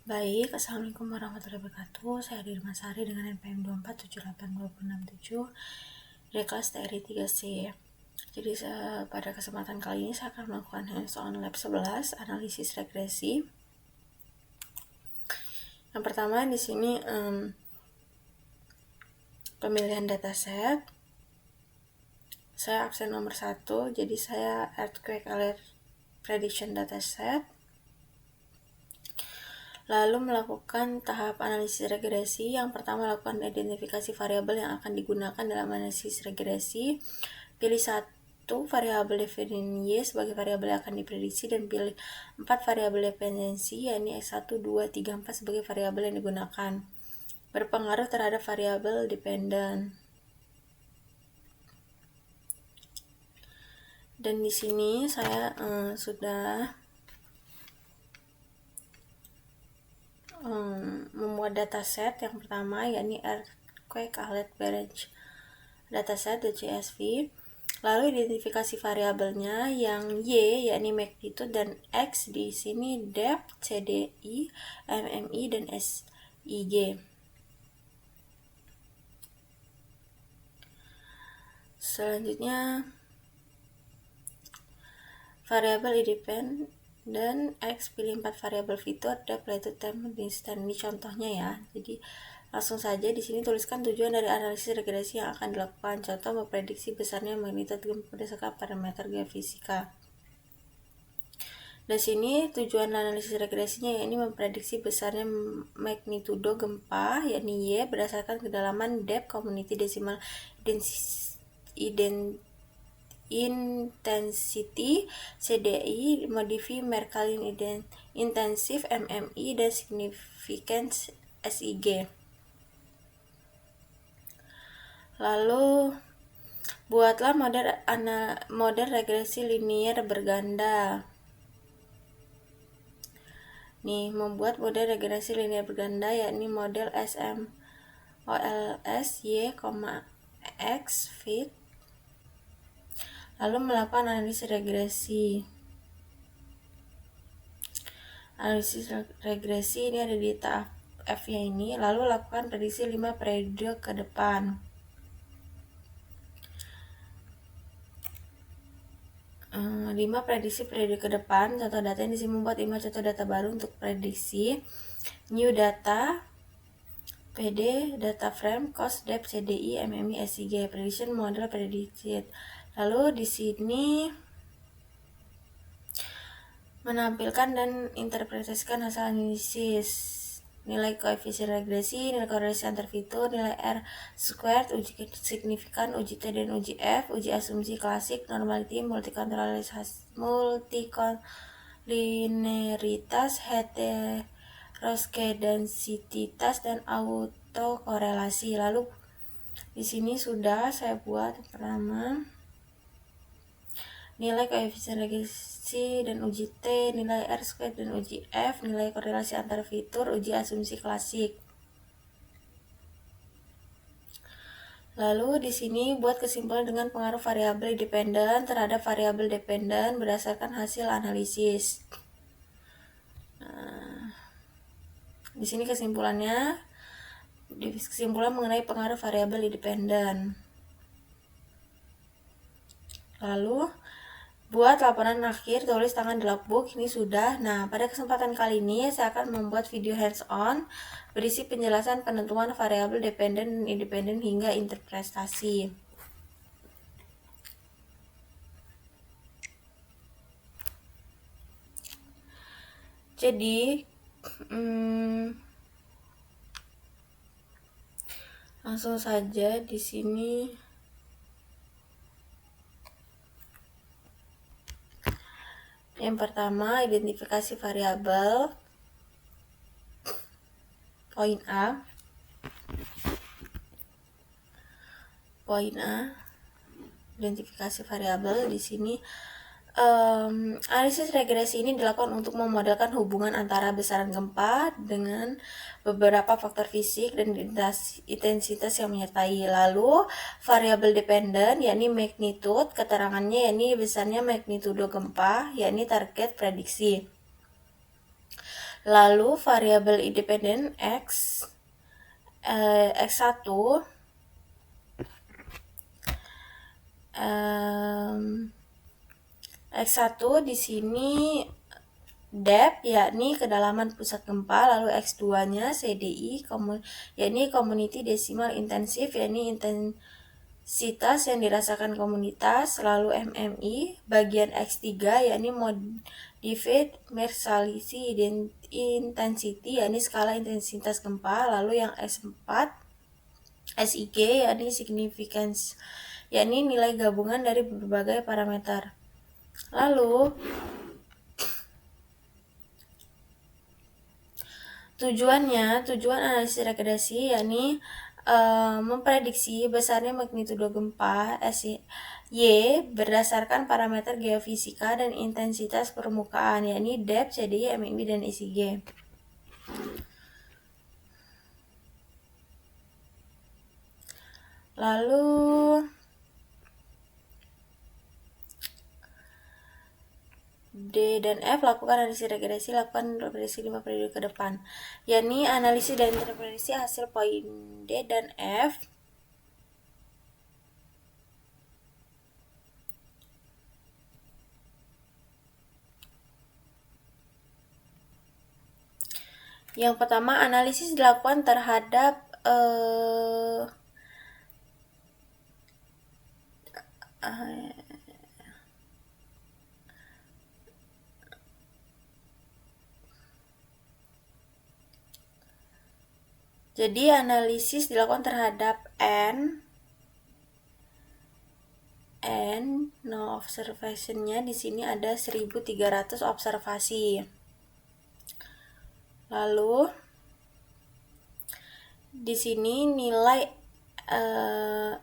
Baik, Assalamualaikum warahmatullahi wabarakatuh. Saya Dirma Sari dengan NPM 2478267 dari kelas TRI 3C. Jadi pada kesempatan kali ini saya akan melakukan hands-on lab 11 analisis regresi. Yang pertama di sini pemilihan dataset. Saya absen nomor 1, jadi saya earthquake alert prediction dataset. Lalu melakukan tahap analisis regresi. Yang pertama, lakukan identifikasi variabel yang akan digunakan dalam analisis regresi. Pilih satu variabel dependensi Y sebagai variabel yang akan diprediksi dan pilih 4 variabel dependensi, yakni X1, 2, 3, 4 sebagai variabel yang digunakan. Berpengaruh terhadap variabel dependen. Dan di sini saya sudah membuat dataset yang pertama, yakni earthquake alert branch dataset.csv. Lalu identifikasi variabelnya yang Y yakni magnitude dan X di sini depth, CDI, MMI dan SIG. Selanjutnya variabel independen dan X, pilih 4 variabel fitur, depth, latitude, time, distance. Ini contohnya ya. Jadi langsung saja di sini tuliskan tujuan dari analisis regresi yang akan dilakukan. Contoh, memprediksi besarnya magnitudo gempa berdasarkan parameter geofisika. Di sini tujuan analisis regresinya yakni memprediksi besarnya magnitudo gempa yakni Y berdasarkan kedalaman depth, community decimal intensity, CDI, modify Mercalli intensif, MMI, dan significance, SIG. Lalu buatlah model regresi linier berganda. Nih, membuat model regresi linier berganda yakni model SMOLS Y, X fit. Lalu melakukan analisis regresi. Analisis regresi ini ada di tahap F-nya ini. Lalu lakukan prediksi 5 periode ke depan. 5 prediksi periode ke depan. Contoh data ini membuat 5 contoh data baru untuk prediksi. New data, PD, data frame, cost, depth, CDI, MMI, SIG, prediction model predicted. Lalu di sini menampilkan dan interpretasikan hasil analisis, nilai koefisien regresi, nilai korelasi antar fitur, nilai R squared, uji signifikan, uji T dan uji F, uji asumsi klasik, normality, multikoliniaritas, heteroskedasititas, dan autokorelasi. Lalu di sini sudah saya buat pertama nilai koefisien regresi dan uji T, nilai R squared dan uji F, nilai korelasi antar fitur, uji asumsi klasik. Lalu di sini buat kesimpulan dengan pengaruh variabel dependen terhadap variabel dependen berdasarkan hasil analisis. Nah, di sini kesimpulannya, kesimpulan mengenai pengaruh variabel dependen. Lalu buat laporan akhir, tulis tangan di logbook. Ini sudah. Nah, pada kesempatan kali ini saya akan membuat video hands-on berisi penjelasan penentuan variabel dependen dan independen hingga interpretasi. Jadi langsung saja di sini. Yang pertama, identifikasi variabel. Poin A. Identifikasi variabel di sini. Analisis regresi ini dilakukan untuk memodelkan hubungan antara besaran gempa dengan beberapa faktor fisik dan intensitas yang menyertai. Lalu variabel dependen yakni magnitude, keterangannya yakni besarnya magnitudo gempa yakni target prediksi. Lalu variabel independen X1 X1 di sini depth yakni kedalaman pusat gempa, lalu X2-nya CDI yakni community decimal intensif yakni intensitas yang dirasakan komunitas, lalu MMI bagian X3 yakni modified Mercalli intensity yakni skala intensitas gempa, lalu yang S4 SIG yakni significance yakni nilai gabungan dari berbagai parameter. Lalu tujuan analisis regresi yakni memprediksi besarnya magnitudo gempa Y berdasarkan parameter geofisika dan intensitas permukaan yakni depth, CDI, MMI, dan SIG. Lalu D dan F lakukan analisis regresi, lakukan prediksi 5 periode ke depan, yakni analisis dan interpretasi hasil poin D dan F. Yang pertama, analisis dilakukan terhadap jadi analisis dilakukan terhadap N observation-nya di sini ada 1.300 observasi. Lalu di sini nilai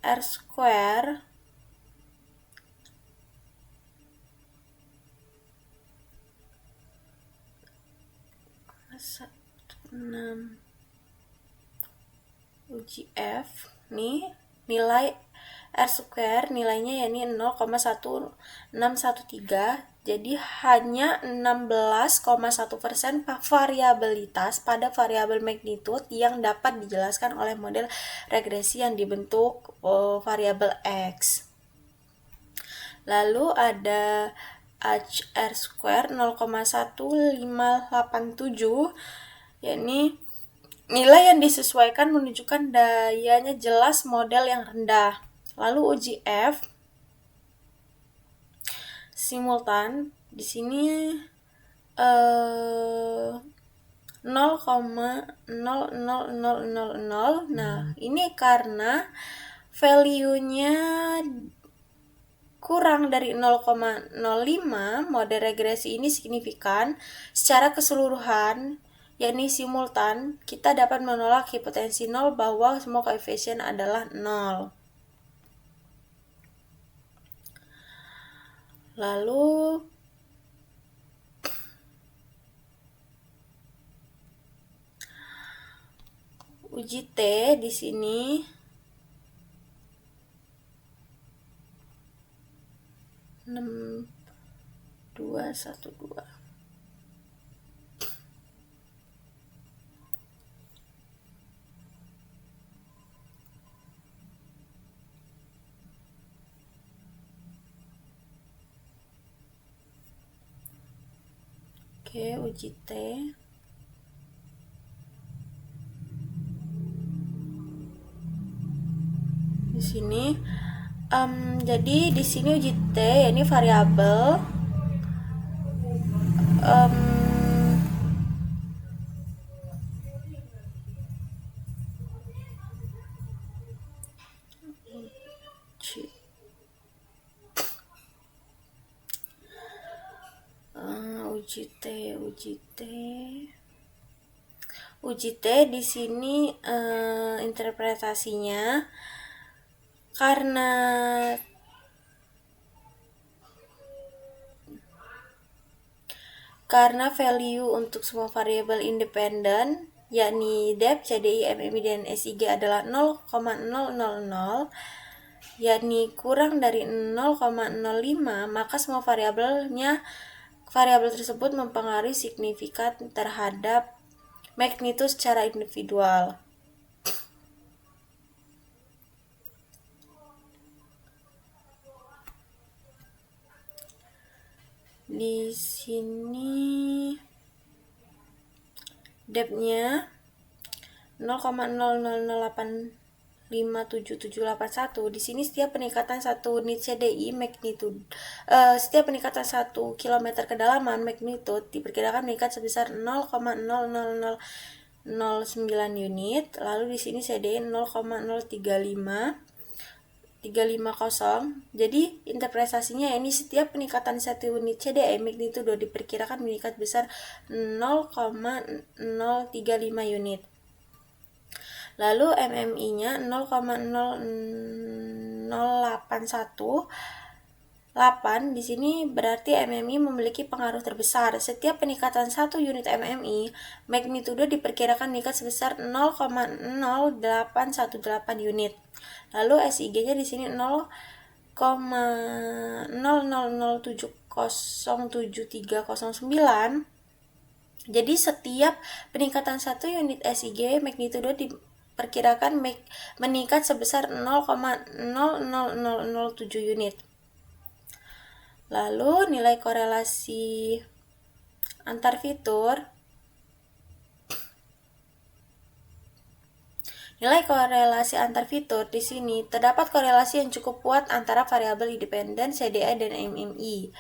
R square uji F nih nilai R square nilainya yakni 0,1613, jadi hanya 16,1% variabilitas pada variabel magnitude yang dapat dijelaskan oleh model regresi yang dibentuk variabel X. Lalu ada HR square 0,1587 yakni nilai yang disesuaikan menunjukkan dayanya jelas model yang rendah. Lalu uji F simultan di sini 0,00000. Nah, ini karena value-nya kurang dari 0,05, model regresi ini signifikan. Secara keseluruhan, yakni simultan, kita dapat menolak hipotensi 0 bahwa semua koefisien adalah 0. Lalu uji T di sini 6212. Oke, uji T. Di sini jadi di sini uji T ini variabel uji T di sini interpretasinya karena value untuk semua variabel independen yakni depth, CDI, MMI, dan SIG adalah 0,000 yakni kurang dari 0,05, maka semua variabelnya variabel tersebut mempengaruhi signifikan terhadap magnitudo secara individual. Di sini depth-nya 0,00857781. Di sini setiap peningkatan 1 unit CDI magnitude setiap peningkatan 1 km kedalaman magnitude diperkirakan meningkat sebesar 0,00009 unit. Lalu di sini CDI 0,035350. Jadi interpretasinya ini setiap peningkatan 1 unit CDI magnitudo diperkirakan meningkat besar 0,035 unit. Lalu MMI-nya 0,00818. Di sini berarti MMI memiliki pengaruh terbesar. Setiap peningkatan 1 unit MMI, magnitudo diperkirakan meningkat sebesar 0,0818 unit. Lalu SIG-nya di sini 0,000707309. Jadi setiap peningkatan 1 unit SIG magnitudo diperkirakan meningkat sebesar 0,00007 unit. Lalu nilai korelasi antar fitur. Nilai korelasi antar fitur di sini terdapat korelasi yang cukup kuat antara variabel independen CDI dan MMI.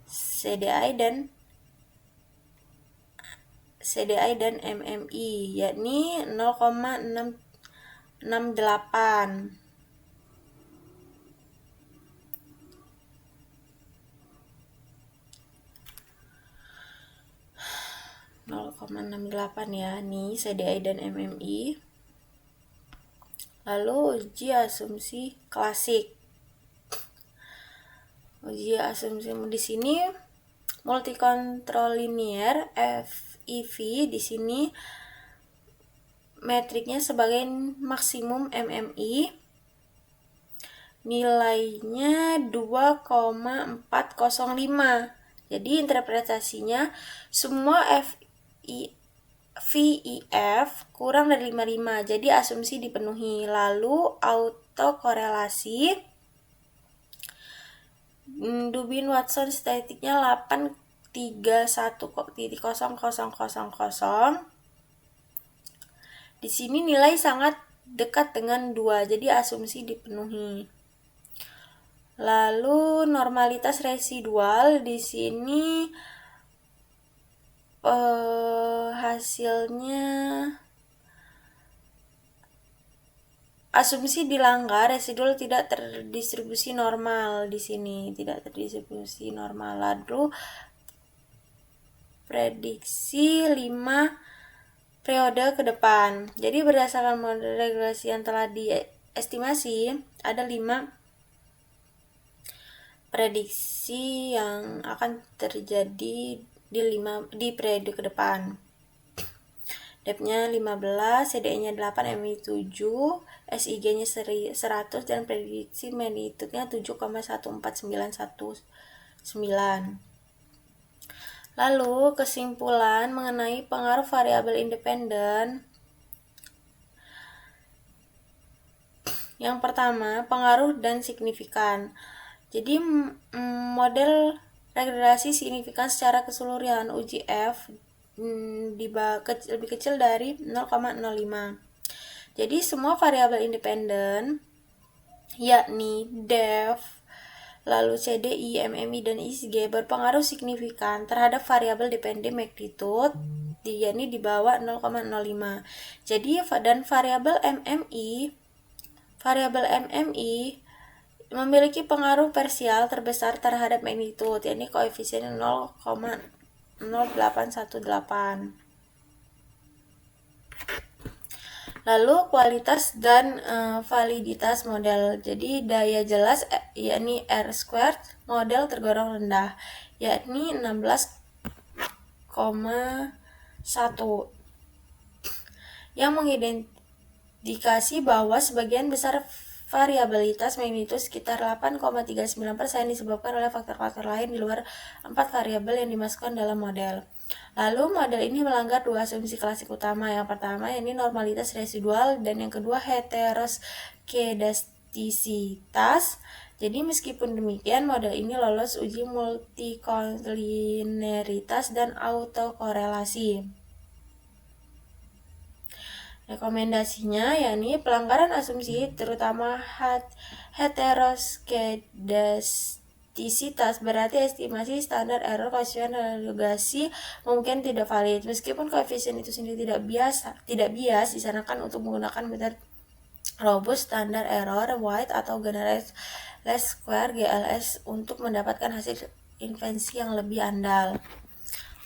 CDI dan MMI yakni 0,668. ya, nih CDI dan MMI. Lalu uji asumsi klasik. Uji asumsi di sini multikontrol linear FEV di sini metriknya sebagai maksimum MMI. Nilainya 2,405. Jadi interpretasinya semua VIF kurang dari 55. Jadi asumsi dipenuhi. Lalu autokorelasi Dubin Watson statiknya 831.00000. Di sini nilai sangat dekat dengan 2, jadi asumsi dipenuhi. Lalu normalitas residual di sini hasilnya asumsi dilanggar, residual tidak terdistribusi normal di sini, tidak terdistribusi normal. Lalu prediksi 5 periode ke depan. Jadi berdasarkan model regresi yang telah diestimasi, ada 5 prediksi yang akan terjadi di periode ke depan. Depth-nya 15, CDI-nya 8, MI 7, SIG-nya 100 dan prediksi magnitude-nya 7,14919. Lalu kesimpulan mengenai pengaruh variabel independen. Yang pertama, pengaruh dan signifikan. Jadi model regresi signifikan secara keseluruhan uji F lebih kecil dari 0,05. Jadi semua variabel independen yakni depth, lalu CDI, MMI, dan ISG berpengaruh signifikan terhadap variabel dependent magnitude yakni di bawah 0,05. Jadi dan variabel MMI memiliki pengaruh parsial terbesar terhadap magnitude, yakni koefisien 0,0818. Lalu kualitas dan validitas model. Jadi daya jelas yakni R² model tergolong rendah, yakni 16,1, yang mengindikasi bahwa sebagian besar variabilitas magnitudo sekitar 8,39% disebabkan oleh faktor-faktor lain di luar 4 variabel yang dimasukkan dalam model. Lalu model ini melanggar dua asumsi klasik utama. Yang pertama ini normalitas residual dan yang kedua heteroskedastisitas. Jadi meskipun demikian model ini lolos uji multikoliniaritas dan autokorelasi. Rekomendasinya yakni pelanggaran asumsi terutama heteroskedastisitas berarti estimasi standar error koefisien analogasi mungkin tidak valid. Meskipun koefisien itu sendiri tidak bias disarankan untuk menggunakan metode robust standard error White atau generalized least square GLS untuk mendapatkan hasil inferensi yang lebih andal.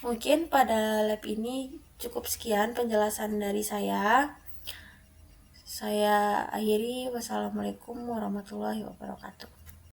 Mungkin pada lab ini cukup sekian penjelasan dari saya. Saya akhiri. Wassalamualaikum warahmatullahi wabarakatuh.